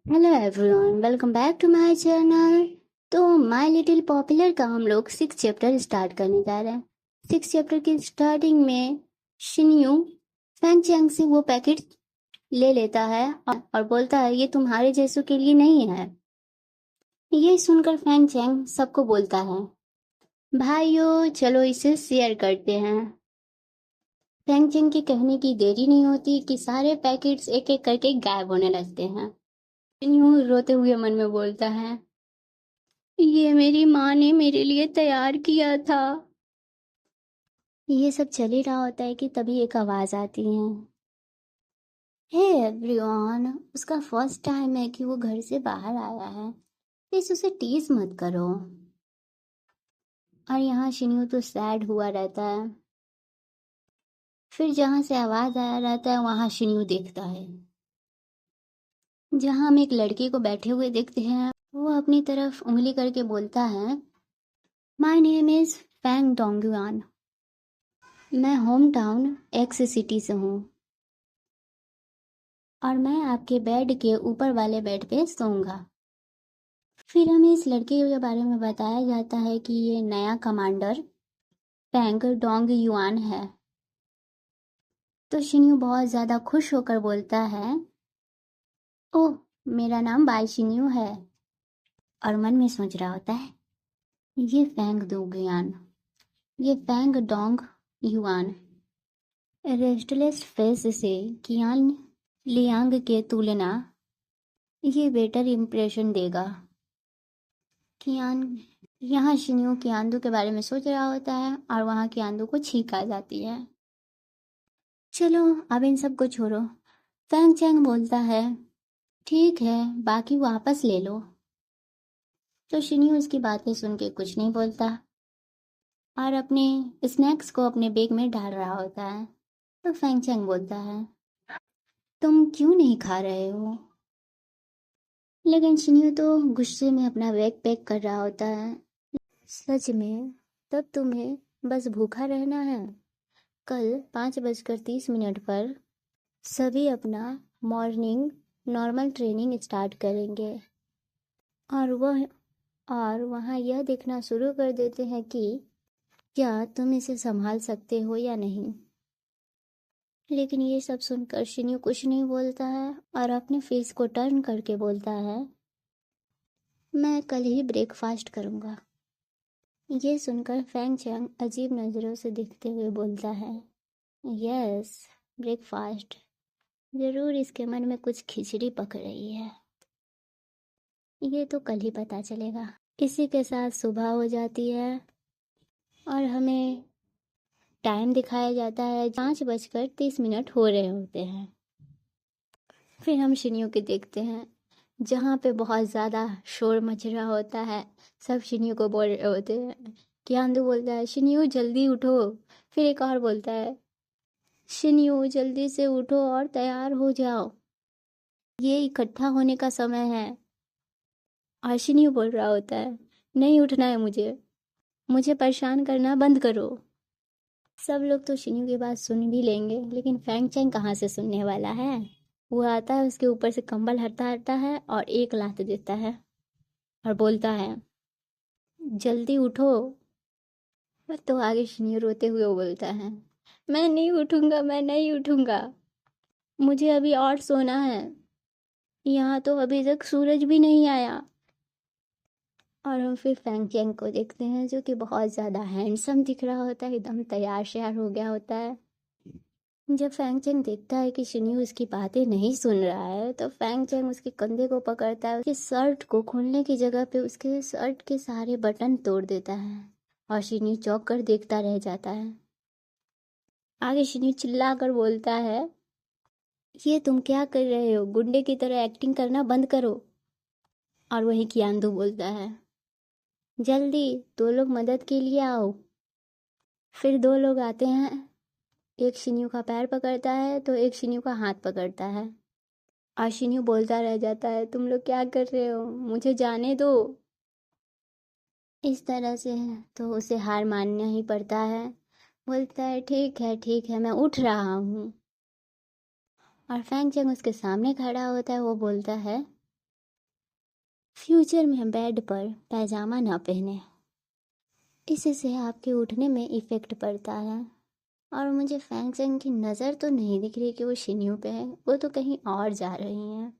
Hello everyone, welcome back to my channel. तो my little popular का हम लोग 6 चैप्टर स्टार्ट करने जा रहे हैं। 6 चैप्टर की स्टार्टिंग में शिन्यू फैंग चैंग से वो पैकेट ले लेता है और बोलता है ये तुम्हारे जैसों के लिए नहीं है। ये सुनकर फैंग चैंग सबको बोलता है भाइयों चलो इसे शेयर करते हैं। फैंग चैंग के कहने की देरी नहीं होती कि सारे पैकेट्स एक एक करके गायब होने लगते हैं। शिन्यू रोते हुए मन में बोलता है ये मेरी माँ ने मेरे लिए तैयार किया था। ये सब चल ही रहा होता है कि तभी एक आवाज आती है, हे एवरीवन। उसका फर्स्ट टाइम है कि वो घर से बाहर आया है, प्लीज उसे टीज मत करो। और यहाँ शिन्यू तो सैड हुआ रहता है। फिर जहाँ से आवाज आया रहता है वहाँ शिन्यू देखता है, जहाँ हम एक लड़के को बैठे हुए देखते हैं। वो अपनी तरफ उंगली करके बोलता है माई नेम इज फैंग डोंगुआन। मैं होम टाउन एक्स सिटी से हूँ और मैं आपके बेड के ऊपर वाले बेड पे सोऊंगा। फिर हमें इस लड़के के बारे में बताया जाता है कि ये नया कमांडर फैंग डोंग युआन है। तो शिन्यू बहुत ज़्यादा खुश होकर बोलता है ओह, मेरा नाम बाई शिन्यू है। और मन में सोच रहा होता है ये फैंग डोंग ये Fang Dong Yuan restless face से कियान लियांग के तुलना ये बेटर इम्प्रेशन देगा। कियान यहाँ शिन्यू कियांदू के बारे में सोच रहा होता है और वहाँ कियांदू को छींक आ जाती है। चलो अब इन सब को छोड़ो। फैंग चैंग बोलता है ठीक है बाकी वापस ले लो। तो शिन्यू उसकी बातें सुन के कुछ नहीं बोलता और अपने स्नैक्स को अपने बैग में डाल रहा होता है। तो फैंग चैंग बोलता है तुम क्यों नहीं खा रहे हो। लेकिन शिन्यू तो गुस्से में अपना बैग पैक कर रहा होता है। सच में तब तुम्हें बस भूखा रहना है। कल 5:30 पर सभी अपना मॉर्निंग नॉर्मल ट्रेनिंग स्टार्ट करेंगे और वहाँ यह देखना शुरू कर देते हैं कि क्या तुम इसे संभाल सकते हो या नहीं। लेकिन ये सब सुनकर शिन्यू कुछ नहीं बोलता है और अपने फेस को टर्न करके बोलता है मैं कल ही ब्रेकफास्ट करूँगा। ये सुनकर फैंग चैंग अजीब नज़रों से देखते हुए बोलता है यस, ब्रेकफास्ट। ज़रूर इसके मन में कुछ खिचड़ी पक रही है। ये तो कल ही पता चलेगा। इसी के साथ सुबह हो जाती है और हमें टाइम दिखाया जाता है 5:30 हो रहे होते हैं। फिर हम शिन्यू के देखते हैं जहाँ पे बहुत ज़्यादा शोर मच रहा होता है। सब शिन्यू को बोल रहे होते हैं। कियांदू बोलता है शिन्यू जल्दी उठो। फिर एक और बोलता है शिन्यू जल्दी से उठो और तैयार हो जाओ, ये इकट्ठा होने का समय है। और शिन्यू बोल रहा होता है नहीं उठना है मुझे परेशान करना बंद करो। सब लोग तो शिन्यू की बात सुन भी लेंगे लेकिन फैंग चैंग कहाँ से सुनने वाला है। वो आता है उसके ऊपर से कंबल हटा हटा है और एक लात देता है और बोलता है जल्दी उठो। तो आगे शिन्यू रोते हुए वो बोलता है मैं नहीं उठूंगा, मुझे अभी और सोना है। यहाँ तो अभी तक सूरज भी नहीं आया। और हम फिर फैंग चैंग को देखते हैं जो कि बहुत ज़्यादा हैंडसम दिख रहा होता है, एकदम तैयार श्यार हो गया होता है। जब फैंग चैंग देखता है कि शिन्यू उसकी बातें नहीं सुन रहा है तो फैंग चैंग उसके कंधे को पकड़ता है, उसके शर्ट को खोलने की जगह पे उसके शर्ट के सारे बटन तोड़ देता है और शिन्यू चौंक कर देखता रह जाता है। आगे शिन्यू चिल्ला कर बोलता है ये तुम क्या कर रहे हो, गुंडे की तरह एक्टिंग करना बंद करो। और वही कियांदू बोलता है जल्दी 2 लोग मदद के लिए आओ। फिर 2 लोग आते हैं, एक शिन्यू का पैर पकड़ता है तो एक शिन्यू का हाथ पकड़ता है। और शिन्यू बोलता रह जाता है तुम लोग क्या कर रहे हो, मुझे जाने दो। इस तरह से तो उसे हार मानना ही पड़ता है। बोलता है ठीक है मैं उठ रहा हूँ। और फैंग चैंग उसके सामने खड़ा होता है। वो बोलता है फ्यूचर में बेड पर पैजामा ना पहने, इससे आपके उठने में इफ़ेक्ट पड़ता है। और मुझे फैंग चेंग की नज़र तो नहीं दिख रही कि वो शिन्यू पे है, वो तो कहीं और जा रही हैं।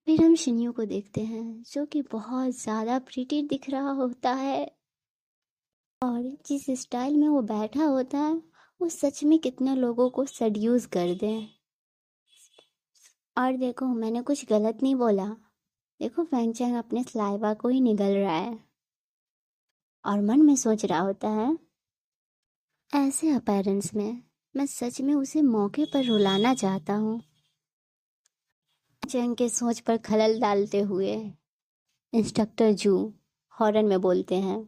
फिर हम शिन्यू को देखते हैं जो कि बहुत ज़्यादा प्रिटी दिख रहा होता है, और जिस स्टाइल में वो बैठा होता है वो सच में कितने लोगों को सेड्यूस कर दे। और देखो, मैंने कुछ गलत नहीं बोला। देखो, फैंग चेंग अपने सलाइवा को ही निगल रहा है और मन में सोच रहा होता है, ऐसे अपीयरेंस में मैं सच में उसे मौके पर रुलाना चाहता हूँ। चेंग के सोच पर खलल डालते हुए इंस्ट्रक्टर जू हॉर्न में बोलते हैं,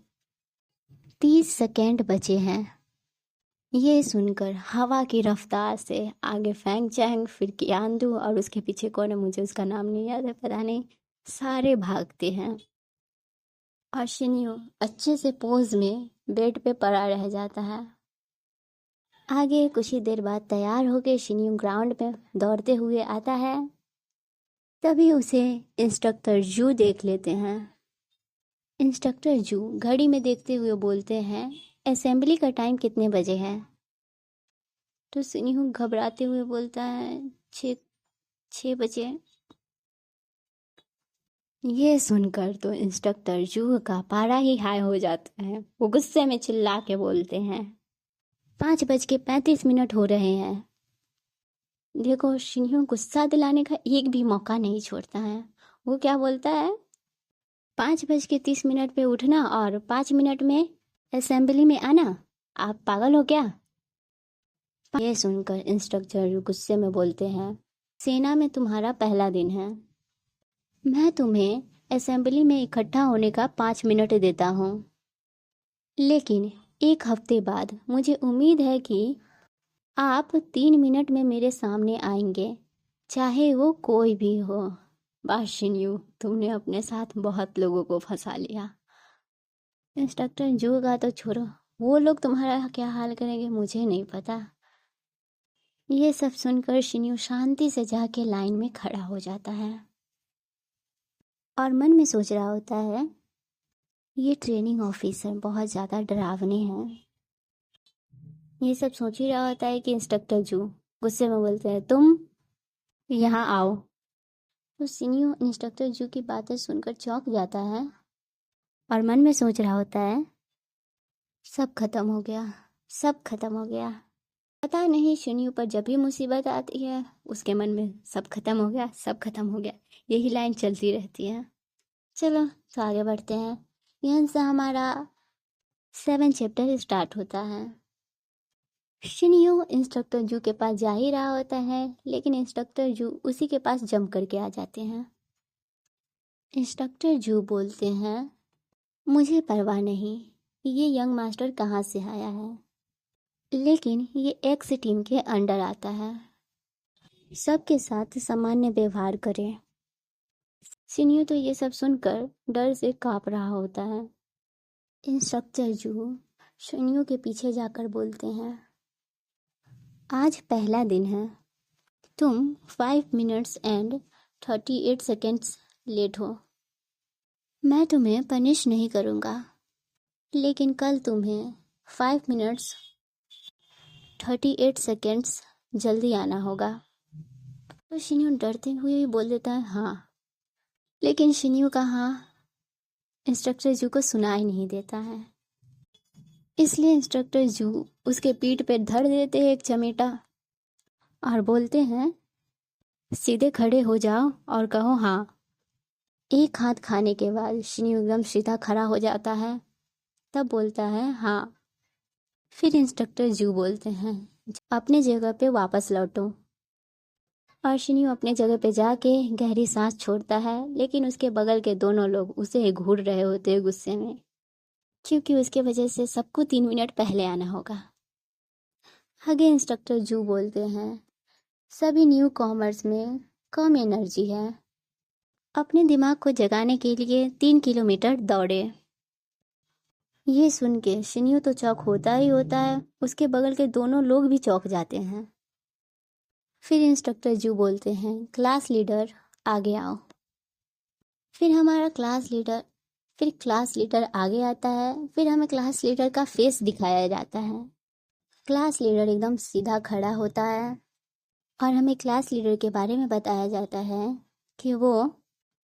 30 सेकेंड बचे हैं। ये सुनकर हवा की रफ्तार से आगे फैंग चैंग, फिर कियांदू और उसके पीछे कौन है, मुझे उसका नाम नहीं याद है, पता नहीं, सारे भागते हैं। और शिन्यू अच्छे से पोज में बेड पे पड़ा रह जाता है। आगे कुछ ही देर बाद तैयार होकर शिन्यू ग्राउंड में दौड़ते हुए आता है। तभी उसे इंस्ट्रक्टर जू देख लेते हैं। इंस्ट्रक्टर जू घड़ी में देखते हुए बोलते हैं, असेंबली का टाइम कितने बजे है? तो शिन्यू घबराते हुए बोलता है, 6 बजे। ये सुनकर तो इंस्ट्रक्टर जू का पारा ही हाई हो जाता है। वो गुस्से में चिल्ला के बोलते हैं, 5:35 हो रहे हैं। देखो, शिन्यू गुस्सा दिलाने का एक भी मौका नहीं छोड़ता है। वो क्या बोलता है, 5:30 पे उठना और 5 मिनट में असेंबली में आना, आप पागल हो क्या? ये सुनकर इंस्ट्रक्टर गुस्से में बोलते हैं, सेना में तुम्हारा पहला दिन है, मैं तुम्हें असेंबली में इकट्ठा होने का 5 मिनट देता हूँ, लेकिन 1 हफ्ते बाद मुझे उम्मीद है कि आप 3 मिनट में मेरे सामने आएंगे, चाहे वो कोई भी हो। बस शिन्यू, तुमने अपने साथ बहुत लोगों को फंसा लिया। इंस्ट्रक्टर जू का तो छोड़ो, वो लोग तुम्हारा क्या हाल करेंगे मुझे नहीं पता। ये सब सुनकर शिन्यू शांति से जाके लाइन में खड़ा हो जाता है और मन में सोच रहा होता है, ये ट्रेनिंग ऑफिसर बहुत ज़्यादा डरावने हैं। ये सब सोच ही रहा होता है कि इंस्ट्रक्टर जू गुस्से में बोलते हैं, तुम यहाँ आओ। तो शिन्यू इंस्ट्रक्टर जू की बातें सुनकर चौंक जाता है और मन में सोच रहा होता है, सब खत्म हो गया, सब खत्म हो गया। पता नहीं शिन्यू पर जब भी मुसीबत आती है उसके मन में सब खत्म हो गया, सब खत्म हो गया, यही लाइन चलती रहती है। चलो तो आगे बढ़ते हैं। यहाँ से हमारा 7 चैप्टर स्टार्ट होता है। शिन्यू इंस्ट्रक्टर जू के पास जा ही रहा होता है, लेकिन इंस्ट्रक्टर जू उसी के पास जंप करके आ जाते हैं। इंस्ट्रक्टर जू बोलते हैं, मुझे परवाह नहीं ये यंग मास्टर कहाँ से आया है, लेकिन ये एक्स टीम के अंडर आता है, सबके साथ सामान्य व्यवहार करें। शिन्यू तो ये सब सुनकर डर से काँप रहा होता है। इंस्ट्रक्टर जू शिन्यू के पीछे जाकर बोलते हैं, आज पहला दिन है, तुम 5 मिनट्स एंड 38 सेकेंड्स लेट हो। मैं तुम्हें पनिश नहीं करूँगा, लेकिन कल तुम्हें 5 मिनट्स 38 सेकेंड्स जल्दी आना होगा। तो शिन्यू डरते हुए भी बोल देता है, हाँ। लेकिन शिन्यू का हाँ इंस्ट्रक्टर जू को सुनाई नहीं देता है, इसलिए इंस्ट्रक्टर जू उसके पीठ पे धर देते हैं एक चमेटा और बोलते हैं, सीधे खड़े हो जाओ और कहो हाँ। एक हाथ खाने के बाद शिन्यू एकदम सीधा खड़ा हो जाता है, तब बोलता है हाँ। फिर इंस्ट्रक्टर जू बोलते हैं, अपने जगह पे वापस लौटो। और शिन्यू अपने जगह पे जाके गहरी सांस छोड़ता है, लेकिन उसके बगल के दोनों लोग उसे घूर रहे होते हैं गुस्से में, क्योंकि उसके वजह से सबको 3 मिनट पहले आना होगा। आगे इंस्ट्रक्टर जू बोलते हैं, सभी न्यू कॉमर्स में कम एनर्जी है, अपने दिमाग को जगाने के लिए 3 किलोमीटर दौड़े। ये सुन के शिन्यू तो चौक होता ही होता है, उसके बगल के दोनों लोग भी चौक जाते हैं। फिर इंस्ट्रक्टर जू बोलते हैं, क्लास लीडर आगे आओ। फिर हमारा क्लास लीडर आगे आता है। फिर हमें क्लास लीडर का फेस दिखाया जाता है। क्लास लीडर एकदम सीधा खड़ा होता है और हमें क्लास लीडर के बारे में बताया जाता है कि वो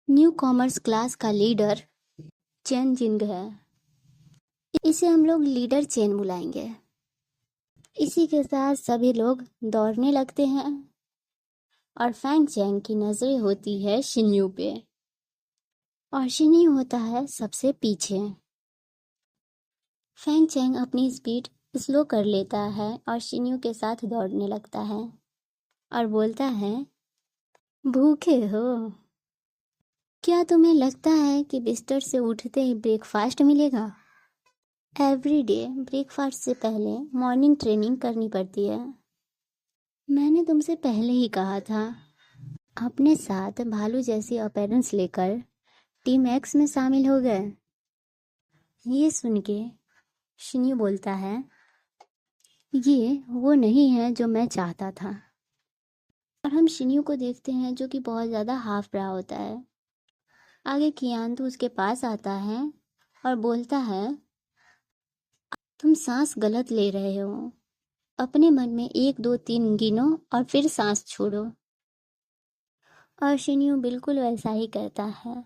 न्यू कॉमर्स क्लास का लीडर चेन जिंग है। इसे हम लोग लीडर चेन बुलाएंगे। इसी के साथ सभी लोग दौड़ने लगते हैं और फैंग चैंग की नजरें होती है शिन्यू पे और शिन्यू होता है सबसे पीछे। फैंग चैंग अपनी स्पीड स्लो कर लेता है और शिन्यू के साथ दौड़ने लगता है और बोलता है, भूखे हो? क्या तुम्हें लगता है कि बिस्तर से उठते ही ब्रेकफास्ट मिलेगा? एवरी डे ब्रेकफास्ट से पहले मॉर्निंग ट्रेनिंग करनी पड़ती है। मैंने तुमसे पहले ही कहा था, अपने साथ भालू जैसी अपीयरेंस लेकर टीम एक्स में शामिल हो गए। ये सुन के शिन्यू बोलता है, ये वो नहीं है जो मैं चाहता था। और हम शिन्यू को देखते हैं जो कि बहुत ज़्यादा हाफ रहा होता है। आगे कियान तो उसके पास आता है और बोलता है, तुम सांस गलत ले रहे हो। अपने मन में 1 2 3 गिनो और फिर सांस छोड़ो। और शिन्यू बिल्कुल वैसा ही करता है।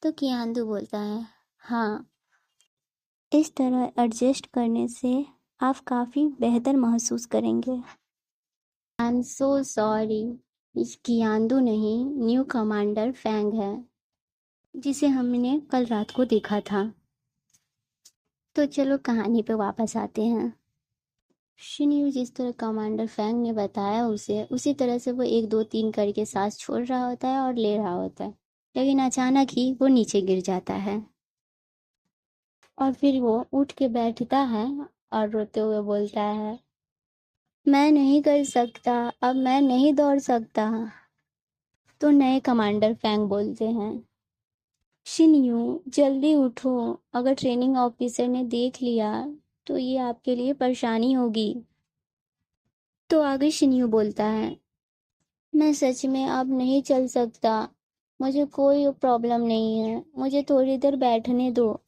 तो कियानदू बोलता है, हाँ, इस तरह एडजस्ट करने से आप काफ़ी बेहतर महसूस करेंगे। I am so sorry. कियानदू नहीं, न्यू कमांडर फैंग है, जिसे हमने कल रात को देखा था। तो चलो कहानी पे वापस आते हैं। शिन्यू जिस तरह कमांडर फैंग ने बताया उसे, उसी तरह से वो 1 2 3 करके सांस छोड़ रहा होता है और ले रहा होता है। लेकिन अचानक ही वो नीचे गिर जाता है और फिर वो उठ के बैठता है और रोते हुए बोलता है, मैं नहीं कर सकता, अब मैं नहीं दौड़ सकता। तो नए कमांडर फैंग बोलते हैं, शिन्यू जल्दी उठो, अगर ट्रेनिंग ऑफिसर ने देख लिया तो ये आपके लिए परेशानी होगी। तो आगे शिन्यू बोलता है, मैं सच में अब नहीं चल सकता, मुझे कोई प्रॉब्लम नहीं है, मुझे थोड़ी देर बैठने दो।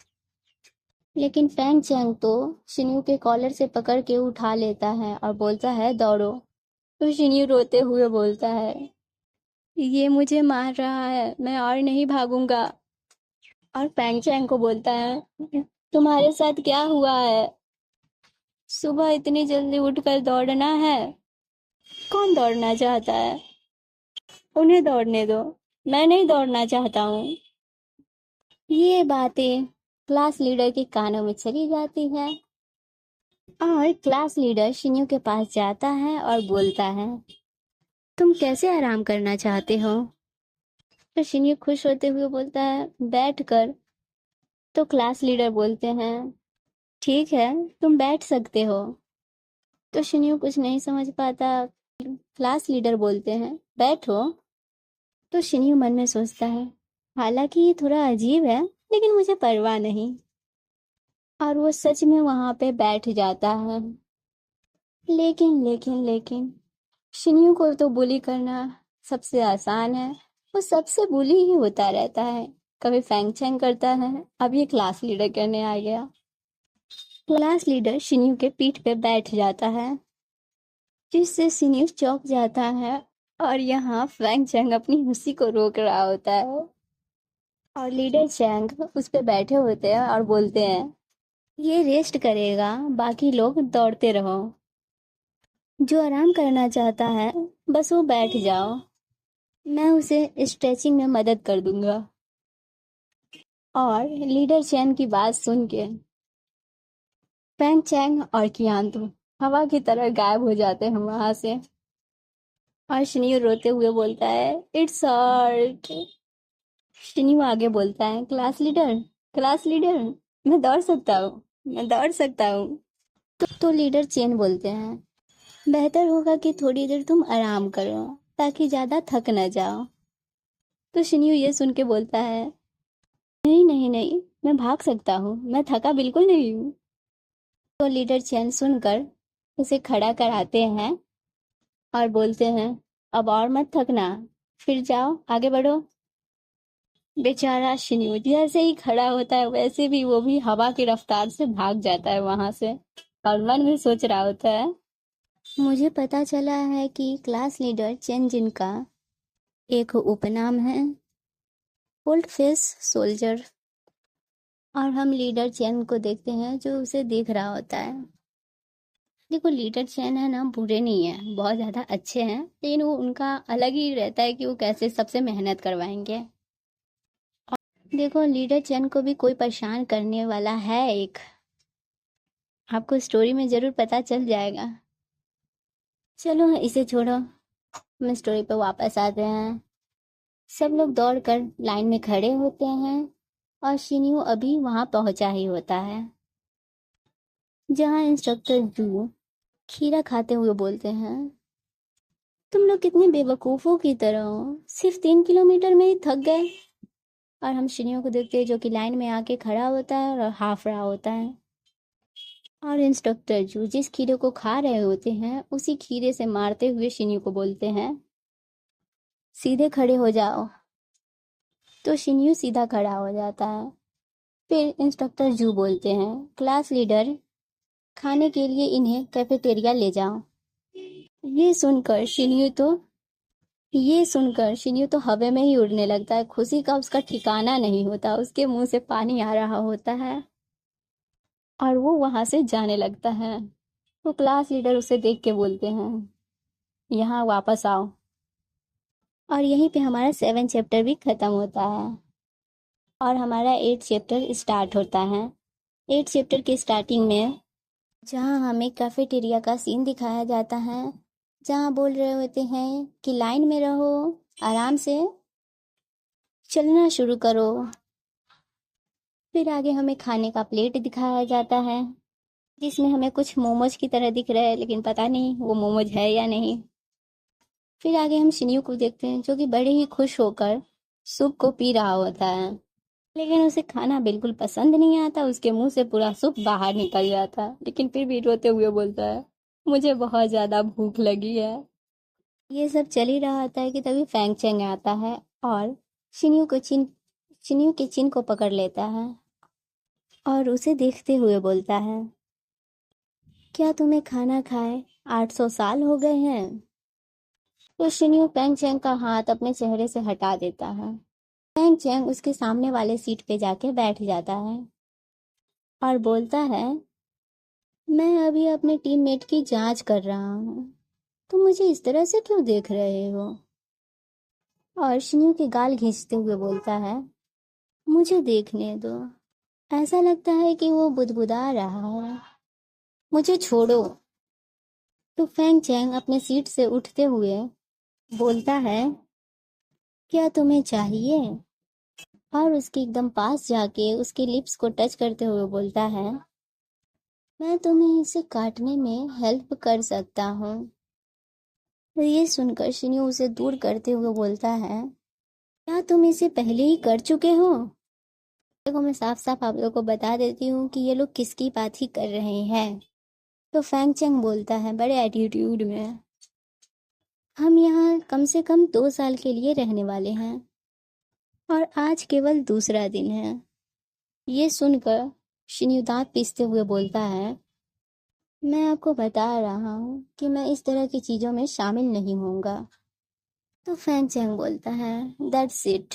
लेकिन फैंग चैंग तो शिन्यू के कॉलर से पकड़ के उठा लेता है और बोलता है, दौड़ो। तो शिन्यू रोते हुए बोलता है, ये मुझे मार रहा है, मैं और नहीं भागूंगा। और फैंग चैंग को बोलता है, तुम्हारे साथ क्या हुआ है? सुबह इतनी जल्दी उठकर दौड़ना है? कौन दौड़ना चाहता है? उन्हें दौड़ने दो, मैं नहीं दौड़ना चाहता हूँ। ये बातें क्लास लीडर के कानों में चली जाती है और क्लास लीडर शिन्यू के पास जाता है और बोलता है, तुम कैसे आराम करना चाहते हो? तो शिन्यू खुश होते हुए बोलता है, बैठ कर। तो क्लास लीडर बोलते हैं, ठीक है, तुम बैठ सकते हो। तो शिन्यू कुछ नहीं समझ पाता। क्लास लीडर बोलते हैं, बैठो। तो शिन्यू मन में सोचता है, हालांकि ये थोड़ा अजीब है, लेकिन मुझे परवाह नहीं। और वो सच में वहां पे बैठ जाता है। लेकिन शिन्यू को तो बुली करना सबसे आसान है। वो सबसे बुली ही होता रहता है, कभी फैंग चैंग करता है, अब ये क्लास लीडर करने आ गया। क्लास लीडर शिन्यू के पीठ पे बैठ जाता है, जिससे शिन्यू चौंक जाता है। और यहाँ फैंग चैंग अपनी हंसी को रोक रहा होता है और लीडर चैंग उस पे बैठे होते हैं और बोलते हैं, ये रेस्ट करेगा, बाकी लोग दौड़ते रहो। जो आराम करना चाहता है बस वो बैठ जाओ, मैं उसे स्ट्रेचिंग में मदद कर दूंगा। और लीडर चैन की बात सुन के फैंग चैंग और कियान हवा की तरह गायब हो जाते हैं वहां से। और शिन्यू रोते हुए बोलता है, इट्स हर्ट। शिन्यू आगे बोलता है, क्लास लीडर, मैं दौड़ सकता हूँ, मैं दौड़ सकता हूँ। तो लीडर चेन बोलते हैं, बेहतर होगा कि थोड़ी देर तुम आराम करो, ताकि ज्यादा थक न जाओ। तो शिन्यू ये सुन के बोलता है, नहीं नहीं नहीं, मैं भाग सकता हूँ, मैं थका बिल्कुल नहीं हूँ। तो लीडर चैन सुनकर उसे खड़ा कराते हैं और बोलते हैं, अब और मत थकना, फिर जाओ, आगे बढ़ो। बेचारा शिन्यू जैसे ही खड़ा होता है वैसे भी वो भी हवा की रफ्तार से भाग जाता है वहां से, और मन में सोच रहा होता है, मुझे पता चला है कि क्लास लीडर चेन जिन का एक उपनाम है ओल्ड फेस सोल्जर। और हम लीडर चेन को देखते हैं जो उसे देख रहा होता है। देखो लीडर चेन है ना, बुरे नहीं है, बहुत ज़्यादा अच्छे हैं, लेकिन वो उनका अलग ही रहता है कि वो कैसे सबसे मेहनत करवाएंगे। देखो लीडर चेन को भी कोई परेशान करने वाला है एक, आपको स्टोरी में ज़रूर पता चल जाएगा। चलो इसे छोड़ो, हम स्टोरी पे वापस आते हैं। सब लोग दौड़कर लाइन में खड़े होते हैं और शिन्यू अभी वहां पहुंचा ही होता है, जहां इंस्ट्रक्टर जू खीरा खाते हुए बोलते हैं, तुम लोग कितने बेवकूफ़ों की तरह हो, सिर्फ 3 किलोमीटर में ही थक गए। और हम शिन्यू को देखते हैं जो कि लाइन में आके खड़ा होता है और हाफ रहा होता है। और इंस्ट्रक्टर जू जिस खीरे को खा रहे होते हैं उसी खीरे से मारते हुए शिन्यू को बोलते हैं, सीधे खड़े हो जाओ। तो शिन्यू सीधा खड़ा हो जाता है। फिर इंस्ट्रक्टर जू बोलते हैं, क्लास लीडर खाने के लिए इन्हें कैफेटेरिया ले जाओ। ये सुनकर शिन्यू तो हवे में ही उड़ने लगता है, खुशी का उसका ठिकाना नहीं होता, उसके मुंह से पानी आ रहा होता है और वो वहां से जाने लगता है। तो क्लास लीडर उसे देख के बोलते हैं, यहाँ वापस आओ। और यहीं पे हमारा 7 चैप्टर भी खत्म होता है और हमारा 8 चैप्टर स्टार्ट होता है। 8 चैप्टर के स्टार्टिंग में जहाँ हमें कैफेटेरिया का सीन दिखाया जाता है, जहाँ बोल रहे होते हैं कि लाइन में रहो, आराम से चलना शुरू करो। फिर आगे हमें खाने का प्लेट दिखाया जाता है, जिसमें हमें कुछ मोमोज की तरह दिख रहे हैं, लेकिन पता नहीं वो मोमोज है या नहीं। फिर आगे हम शिन्यू को देखते हैं जो कि बड़े ही खुश होकर सूप को पी रहा होता है, लेकिन उसे खाना बिल्कुल पसंद नहीं आता, उसके मुंह से पूरा सूप बाहर निकल जाता है, लेकिन फिर भी रोते हुए बोलता है, मुझे बहुत ज़्यादा भूख लगी है। ये सब चल ही रहा होता है कि तभी फैंग चेंग आता है और शिन्यू के चिन को पकड़ लेता है और उसे देखते हुए बोलता है, क्या तुम्हें खाना खाए 800 साल हो गए हैं। तो शिन्यू पेंग चेंग का हाथ अपने चेहरे से हटा देता है। पेंग चेंग उसके सामने वाले सीट पे जाके बैठ जाता है और बोलता है, मैं अभी अपने टीममेट की जांच कर रहा हूँ, तुम मुझे इस तरह से क्यों देख रहे हो। और शिन्यू के गाल खींचते हुए बोलता है, मुझे देखने दो, ऐसा लगता है कि वो बुदबुदा रहा है, मुझे छोड़ो। तो फेंग चैंग अपने सीट से उठते हुए बोलता है, क्या तुम्हें चाहिए। और उसके एकदम पास जाके उसके लिप्स को टच करते हुए बोलता है, मैं तुम्हें इसे काटने में हेल्प कर सकता हूँ। तो ये सुनकर शिन्यू उसे दूर करते हुए बोलता है, क्या तुम इसे पहले ही कर चुके हो। देखो मैं साफ साफ आप लोगों को बता देती हूँ कि ये लोग किसकी बात ही कर रहे हैं। तो फैंग चेंग बोलता है बड़े एटीट्यूड में, हम यहाँ कम से कम 2 साल के लिए रहने वाले हैं और आज केवल दूसरा दिन है। ये सुनकर शिन्यू दांत पीसते हुए बोलता है, मैं आपको बता रहा हूँ कि मैं इस तरह की चीज़ों में शामिल नहीं होऊंगा। तो फैंग चेंग बोलता है, दैट्स इट,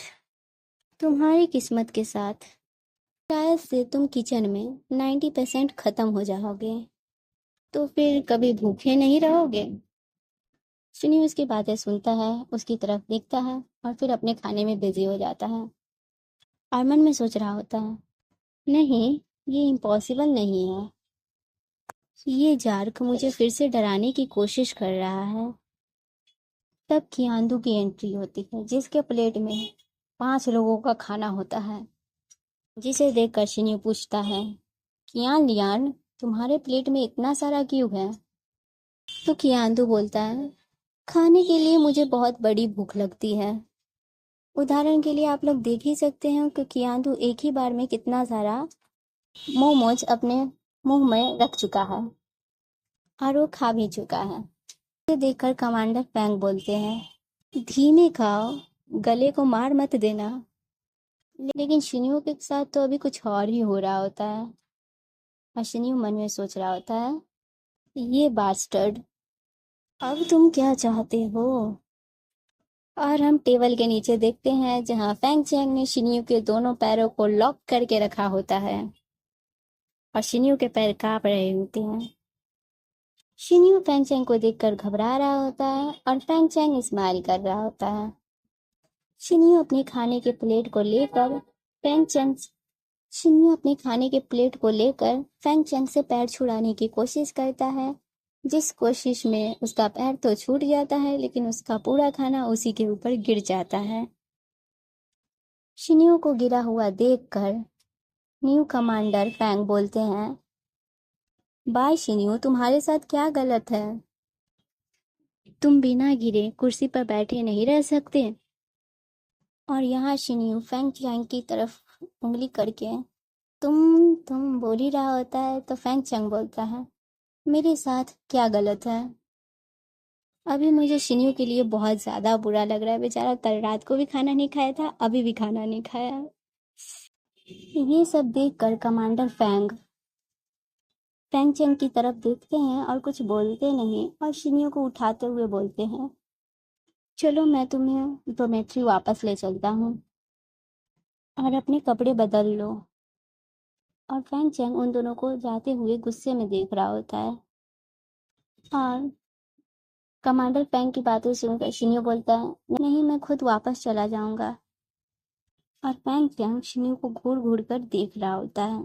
तुम्हारी किस्मत के साथ शायद से तुम किचन में 90% ख़त्म हो जाओगे, तो फिर कभी भूखे नहीं रहोगे। शिन्यू उसकी बातें सुनता है, उसकी तरफ देखता है और फिर अपने खाने में बिजी हो जाता है और मन में सोच रहा होता है, नहीं ये इम्पॉसिबल नहीं है, ये जार्क मुझे फिर से डराने की कोशिश कर रहा है। तब कियांदू की एंट्री होती है जिसके प्लेट में 5 लोगों का खाना होता है, जिसे देखकर शिन्यू पूछता है, कियान लियान तुम्हारे प्लेट में इतना सारा क्यों है। तो कियांदू बोलता है, खाने के लिए मुझे बहुत बड़ी भूख लगती है। उदाहरण के लिए आप लोग देख ही सकते हैं कि कियांदू एक ही बार में कितना सारा मोमोज अपने मुंह में रख चुका है और वो खा भी चुका है। इसे देखकर कमांडर पैंग बोलते हैं, धीमे खाओ, गले को मार मत देना। लेकिन शिन्यू के साथ तो अभी कुछ और ही हो रहा होता है और शिन्यू मन में सोच रहा होता है, ये बास्टर्ड, अब तुम क्या चाहते हो। और हम टेबल के नीचे देखते हैं जहां फैंग चैंग ने शिन्यू के दोनों पैरों को लॉक करके रखा होता है और शिन्यू के पैर कांप रहे होते हैं। शिन्यू फैंग चैंग को देखकर घबरा रहा होता है और फैंग चैंग स्माइल कर रहा होता है। शिन्यू अपने खाने के प्लेट को लेकर फैंग चैंग शिन्यू अपने खाने के प्लेट को लेकर फैंग चैंग से पैर छुड़ाने की कोशिश करता है, जिस कोशिश में उसका पैर तो छूट जाता है लेकिन उसका पूरा खाना उसी के ऊपर गिर जाता है। शिन्यू को गिरा हुआ देखकर न्यू कमांडर फैंग बोलते हैं, बाय शिन्यू, तुम्हारे साथ क्या गलत है? तुम बिना गिरे कुर्सी पर बैठे नहीं रह सकते। और यहाँ शिन्यू फैंग चैंग की तरफ उंगली करके तुम बोल ही रहा होता है तो फैंग चैंग बोलता है, मेरे साथ क्या गलत है? अभी मुझे शिन्यू के लिए बहुत ज्यादा बुरा लग रहा है, बेचारा कल रात को भी खाना नहीं खाया था, अभी भी खाना नहीं खाया। ये सब देखकर कमांडर फैंग फैंग चैंग की तरफ देखते हैं और कुछ बोलते नहीं और शिन्यू को उठाते हुए बोलते हैं, चलो मैं तुम्हें डोमेट्री वापस ले चलता हूँ और अपने कपड़े बदल लो। और फैंग चैंग उन दोनों को जाते हुए गुस्से में देख रहा होता है और कमांडर फैंग की बातें सुनकर शिन्यू बोलता है, नहीं, मैं खुद वापस चला जाऊंगा। और फैंग चैंग शिन्यू को घूर घूर कर देख रहा होता है।